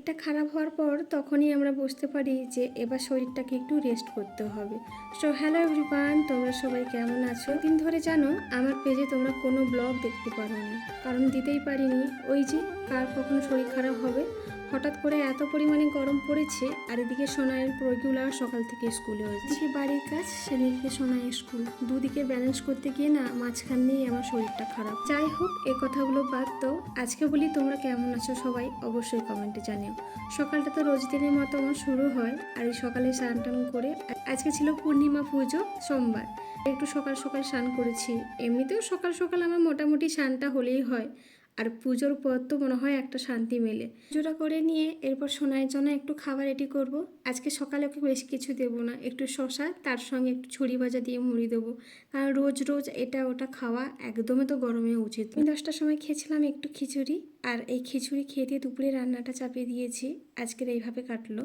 শরীরটা খারাপ হওয়ার পর তখনই আমরা বুঝতে পারি যে এবার শরীরটাকে একটু রেস্ট করতে হবে। সো হ্যালো এভরিওয়ান, তোমরা সবাই কেমন আছো? দিন ধরে জানো আমার পেজে তোমরা কোনো ব্লগ দেখতে পারোনি, কারণ দিতেই পারিনি। ওই যে কার কখন শরীর খারাপ হবে, হঠাৎ করে এত পরিমাণে গরম পড়েছে, আর এদিকে সোনাইয়ের রেগুলার সকাল থেকে স্কুলে হচ্ছে, বাড়ির কাজ, সেদিকে সোনাইয়ের স্কুল, দুদিকে ব্যালেন্স করতে গিয়ে না মাঝখান দিয়ে আমার শরীরটা খারাপ। যাই হোক, এই কথাগুলো বাদ তো আজকে বলি তোমরা কেমন আছো সবাই অবশ্যই কমেন্টে জানিও। সকালটা তো রোজ দিনের মতো আমার শুরু হয়, আর এই সকালে স্নান টান করে, আজকে ছিল পূর্ণিমা পুজো সোমবার, একটু সকাল সকাল স্নান করেছি। এমনিতেও সকাল সকাল আমার মোটামুটি স্নানটা হলেই হয়, আর পুজোর পর তো মনে হয় একটা শান্তি মেলে। পুজোটা করে নিয়ে এরপর সোনাইয়ের জন্য একটু খাবার রেডি করব। আজকে সকালে ওকে বেশি কিছু দেবো না, একটু শশা, তার সঙ্গে একটু ছুরি ভাজা দিয়ে মুড়ি দেবো, কারণ রোজ রোজ এটা ওটা খাওয়া একদমই তো গরমে উচিত। আমি 10টার সময় খেয়েছিলাম একটু খিচুড়ি, আর এই খিচুড়ি খেয়ে দিয়ে দুপুরে রান্নাটা চাপিয়ে দিয়েছি। আজকের এইভাবে কাটলো।